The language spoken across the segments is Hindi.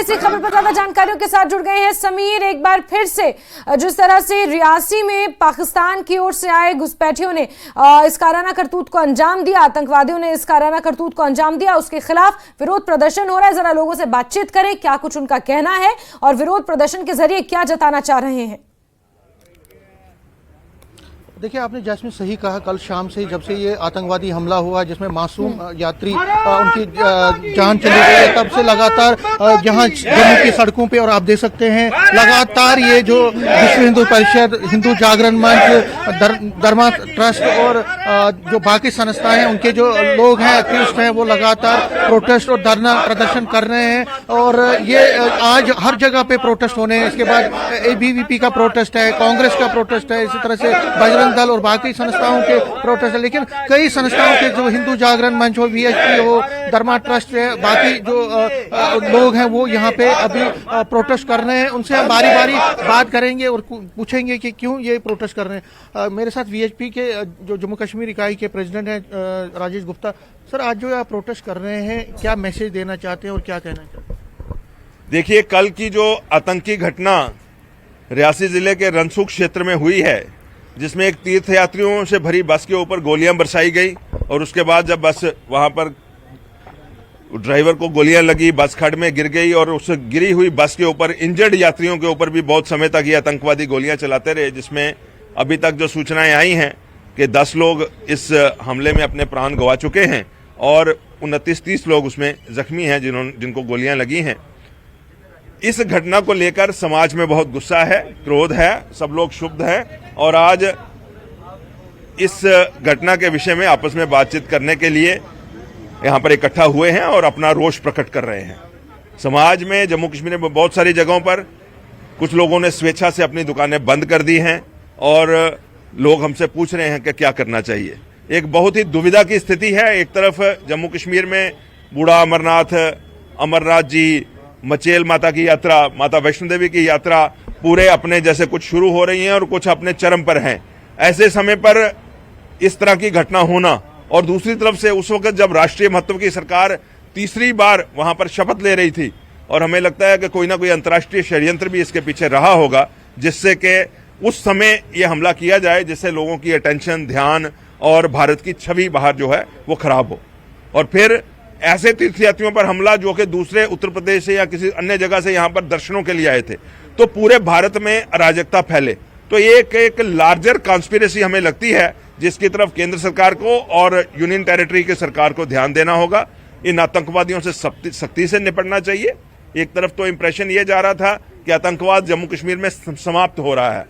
इसी खबर पर ज्यादा जानकारियों के साथ जुड़ गए हैं समीर। एक बार फिर से जिस तरह से रियासी में पाकिस्तान की ओर से आए घुसपैठियों ने इस काराना करतूत को अंजाम दिया, आतंकवादियों ने इस काराना करतूत को अंजाम दिया, उसके खिलाफ विरोध प्रदर्शन हो रहा है। जरा लोगों से बातचीत करें, क्या कुछ उनका कहना है और विरोध प्रदर्शन के जरिए क्या जताना चाह रहे हैं। देखिए, आपने जैस्मिन सही कहा। कल शाम से जब से ये आतंकवादी हमला हुआ जिसमें मासूम यात्री उनकी जान चली गई है, तब से लगातार यहाँ जम्मू की सड़कों पे, और आप देख सकते हैं लगातार ये जो विश्व हिंदू परिषद, हिंदू जागरण मंच, धर्मा ट्रस्ट और जो बाकी संस्थाएं हैं, उनके जो लोग हैं, एक्टिविस्ट हैं, वो लगातार प्रोटेस्ट और धरना प्रदर्शन कर रहे हैं। और ये आज हर जगह पे प्रोटेस्ट होने हैं। इसके बाद ABVP का प्रोटेस्ट है, कांग्रेस का प्रोटेस्ट है, इसी तरह से बजरंग दल और बाकी संस्थाओं के प्रोटेस्ट है। लेकिन कई संस्थाओं के जो हिंदू जागरण मंच हो, VHP हो, धर्मा ट्रस्ट है, बाकी जो लोग हैं वो यहाँ पे अभी प्रोटेस्ट कर रहे हैं। उनसे हम बारी बारी बात करेंगे और पूछेंगे कि क्यों ये प्रोटेस्ट कर रहे हैं। मेरे साथ VHP के जो जम्मू कश्मीर इकाई के प्रेसिडेंट हैं राजेश गुप्ता। सर, आज जो आप प्रोटेस्ट कर रहे हैं, क्या मैसेज देना चाहते हैं और क्या कहना चाहते हैं? देखिए, कल की जो आतंकी घटना रियासी जिले के रनसुख क्षेत्र में हुई है, जिसमें एक तीर्थयात्रियों से भरी बस के ऊपर गोलियां बरसाई गई और उसके बाद जब बस वहां पर ड्राइवर को गोलियां लगी, बस खड्ड में गिर गई और उस गिरी हुई बस के ऊपर इंजर्ड यात्रियों के ऊपर भी बहुत समय तक ये आतंकवादी गोलियां चलाते रहे, जिसमें अभी तक जो सूचनाएं आई हैं कि 10 लोग इस हमले में अपने प्राण गंवा चुके हैं और 29-30 लोग उसमें जख्मी हैं जिनको गोलियां लगी हैं। इस घटना को लेकर समाज में बहुत गुस्सा है, क्रोध है, सब लोग क्षुब्ध हैं और आज इस घटना के विषय में आपस में बातचीत करने के लिए यहां पर इकट्ठा हुए हैं और अपना रोष प्रकट कर रहे हैं। समाज में जम्मू कश्मीर में बहुत सारी जगहों पर कुछ लोगों ने स्वेच्छा से अपनी दुकानें बंद कर दी हैं और लोग हमसे पूछ रहे हैं कि क्या करना चाहिए। एक बहुत ही दुविधा की स्थिति है। एक तरफ जम्मू कश्मीर में बूढ़ा अमरनाथ, अमरनाथ जी, मचेल माता की यात्रा, माता वैष्णो देवी की यात्रा पूरे अपने जैसे कुछ शुरू हो रही हैं और कुछ अपने चरम पर हैं। ऐसे समय पर इस तरह की घटना होना, और दूसरी तरफ से उस वक्त जब राष्ट्रीय महत्व की सरकार तीसरी बार वहां पर शपथ ले रही थी, और हमें लगता है कि कोई ना कोई अंतर्राष्ट्रीय षड्यंत्र भी इसके पीछे रहा होगा जिससे कि उस समय ये हमला किया जाए, जिससे लोगों की अटेंशन, ध्यान और भारत की छवि बाहर जो है वो खराब हो। और फिर ऐसे तीर्थयात्रियों पर हमला जो कि दूसरे उत्तर प्रदेश से या किसी अन्य जगह से यहाँ पर दर्शनों के लिए आए थे, तो पूरे भारत में अराजकता फैले। तो ये एक लार्जर कॉन्स्पिरेसी हमें लगती है जिसकी तरफ केंद्र सरकार को और यूनियन टेरिटरी की सरकार को ध्यान देना होगा। इन आतंकवादियों से सख्ती से निपटना चाहिए। एक तरफ तो इंप्रेशन ये जा रहा था कि आतंकवाद जम्मू कश्मीर में समाप्त हो रहा है,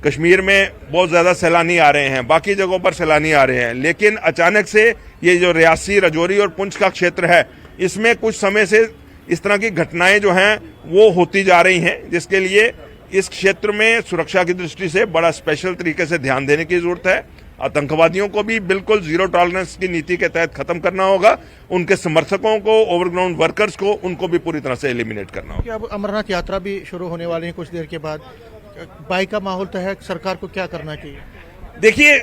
कश्मीर में बहुत ज्यादा सैलानी आ रहे हैं, बाकी जगहों पर सैलानी आ रहे हैं, लेकिन अचानक से ये जो रियासी, राजौरी और पुंछ का क्षेत्र है, इसमें कुछ समय से इस तरह की घटनाएं जो हैं वो होती जा रही हैं, जिसके लिए इस क्षेत्र में सुरक्षा की दृष्टि से बड़ा स्पेशल तरीके से ध्यान देने की जरूरत है। आतंकवादियों को भी बिल्कुल जीरो टॉलरेंस की नीति के तहत खत्म करना होगा। उनके समर्थकों को, ओवरग्राउंड वर्कर्स को, उनको भी पूरी तरह से एलिमिनेट करना होगा। अब अमरनाथ यात्रा भी शुरू होने वाली है कुछ देर के बाद। भय का माहौल तो है, सरकार को क्या करना चाहिए? देखिए,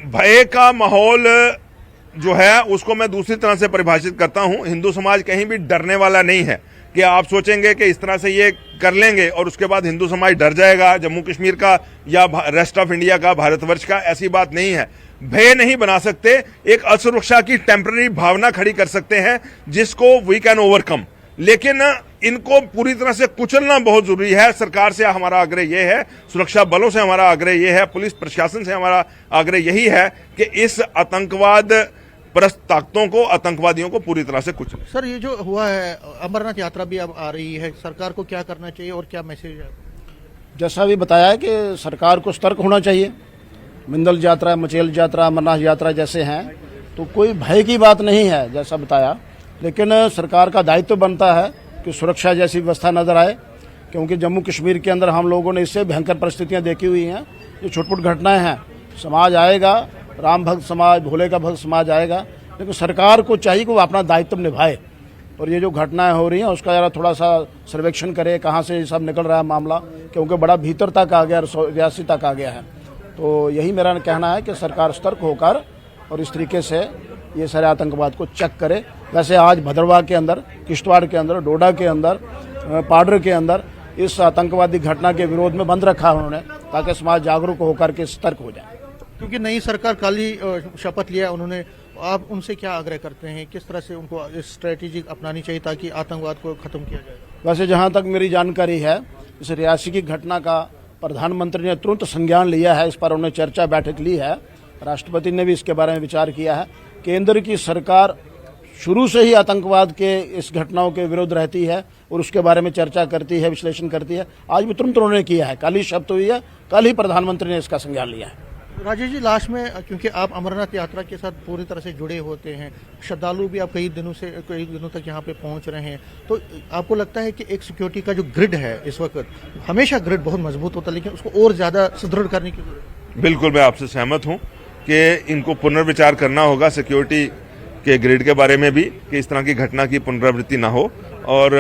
भय का माहौल जो है उसको मैं दूसरी तरह से परिभाषित करता हूं। हिंदू समाज कहीं भी डरने वाला नहीं है कि आप सोचेंगे कि इस तरह से ये कर लेंगे और उसके बाद हिंदू समाज डर जाएगा जम्मू कश्मीर का या रेस्ट ऑफ इंडिया का, भारतवर्ष का। ऐसी बात नहीं है। भय नहीं बना सकते, एक असुरक्षा की टेम्पररी भावना खड़ी कर सकते हैं जिसको वी कैन ओवरकम, लेकिन इनको पूरी तरह से कुचलना बहुत जरूरी है। सरकार से हमारा आग्रह यह है, सुरक्षा बलों से हमारा आग्रह यह है, पुलिस प्रशासन से हमारा आग्रह यही है कि इस आतंकवाद परस्त ताकतों को, आतंकवादियों को पूरी तरह से कुचले। सर, ये जो हुआ है, अमरनाथ यात्रा भी अब आ रही है, सरकार को क्या करना चाहिए और क्या मैसेज है? जैसा अभी बताया है कि सरकार को सतर्क होना चाहिए। मिंदल यात्रा, मचेल यात्रा, अमरनाथ यात्रा जैसे हैं, तो कोई भय की बात नहीं है जैसा बताया, लेकिन सरकार का दायित्व बनता है कि सुरक्षा जैसी व्यवस्था नजर आए, क्योंकि जम्मू कश्मीर के अंदर हम लोगों ने इससे भयंकर परिस्थितियां देखी हुई हैं। जो छोट-मोट घटनाएं हैं, समाज आएगा, राम भक्त समाज, भोले का भक्त समाज आएगा, लेकिन सरकार को चाहिए कि वो अपना दायित्व निभाए। और ये जो घटनाएं हो रही हैं उसका जरा थोड़ा सा सर्वेक्षण करे, कहाँ से ये सब निकल रहा है मामला, क्योंकि बड़ा भीतर तक आ गया, रियासी तक आ गया है। तो यही मेरा कहना है कि सरकार सतर्क होकर और इस तरीके से ये सारे आतंकवाद को चेक करे वैसे आज भद्रवाह के अंदर, किश्तवाड़ के अंदर, डोडा के अंदर, पाडर के अंदर इस आतंकवादी घटना के विरोध में बंद रखा है उन्होंने, ताकि समाज जागरूक होकर के सतर्क हो जाए। क्योंकि नई सरकार कल ही शपथ लिया उन्होंने, आप उनसे क्या आग्रह करते हैं, किस तरह से उनको इस स्ट्रेटेजी अपनानी चाहिए ताकि आतंकवाद को खत्म किया जाए? वैसे जहां तक मेरी जानकारी है, इस रियासी की घटना का प्रधानमंत्री ने तुरंत संज्ञान लिया है, इस पर उन्होंने चर्चा बैठक ली है, राष्ट्रपति ने भी इसके बारे में विचार किया है। केंद्र की सरकार शुरू से ही आतंकवाद के इस घटनाओं के विरुद्ध रहती है और उसके बारे में चर्चा करती है, विश्लेषण करती है। आज भी तुरंत उन्होंने किया है, कल ही शपथ हुई है, कल ही प्रधानमंत्री ने इसका संज्ञान लिया है। राजेश जी, लास्ट में, क्योंकि आप अमरनाथ यात्रा के साथ पूरी तरह से जुड़े होते हैं, श्रद्धालु भी आप कई दिनों तक यहाँ पे पहुँच रहे हैं, तो आपको लगता है कि एक सिक्योरिटी का जो ग्रिड है इस वक्त, हमेशा ग्रिड बहुत मजबूत होता है, लेकिन उसको और ज्यादा सुदृढ़ करने की जरूरत है? बिल्कुल, मैं आपसे सहमत हूँ कि इनको पुनर्विचार करना होगा सिक्योरिटी के ग्रिड के बारे में भी, कि इस तरह की घटना की पुनरावृत्ति ना हो। और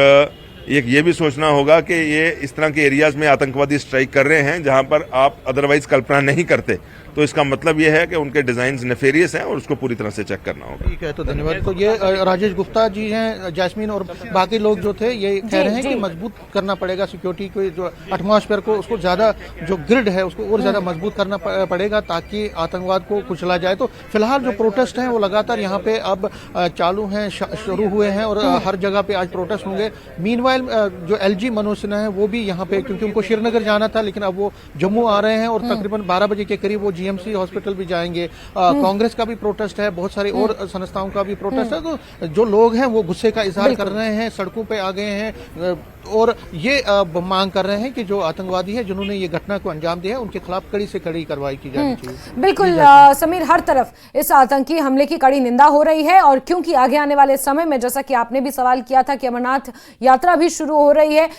एक ये भी सोचना होगा कि ये इस तरह के एरियाज में आतंकवादी स्ट्राइक कर रहे हैं जहां पर आप अदरवाइज कल्पना नहीं करते, तो इसका मतलब ये है कि उनके डिजाइन नेफेरियस हैं और उसको पूरी तरह से चेक करना होगा। ठीक है, तो धन्यवाद। तो ये राजेश गुप्ता जी हैं, जैस्मीन और बाकी लोग जो थे ये कह रहे हैं कि मजबूत करना पड़ेगा सिक्योरिटी को, जो एटमॉस्फेयर को, उसको ज्यादा जो ग्रिड है उसको और ज्यादा मजबूत करना पड़ेगा ताकि आतंकवाद को कुचला जाए। तो फिलहाल जो प्रोटेस्ट हैं वो लगातार यहाँ पे अब चालू हैं, शुरू हुए हैं और हर जगह पे आज प्रोटेस्ट होंगे। मीनवाइल जो LG मनोज सिन्हा है वो भी यहाँ पे, क्योंकि उनको श्रीनगर जाना था लेकिन अब वो जम्मू आ रहे हैं और तकरीबन 12 बजे के करीब वो GMC हॉस्पिटल भी जाएंगे। कांग्रेस का भी प्रोटेस्ट है, बहुत सारी और संस्थाओं का भी प्रोटेस्ट है। तो जो लोग हैं वो गुस्से का इजहार कर रहे हैं, सड़कों पे आ गए हैं और ये मांग कर रहे हैं कि जो आतंकवादी है जिन्होंने ये घटना को अंजाम दिया है उनके खिलाफ कड़ी से कड़ी कार्रवाई की जानी चाहिए। बिल्कुल समीर, हर तरफ इस आतंकी हमले की कड़ी निंदा हो रही है और क्योंकि आगे आने वाले समय में, जैसा कि आपने भी सवाल किया था कि अमरनाथ यात्रा भी शुरू हो रही है,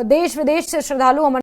देश विदेश से श्रद्धालु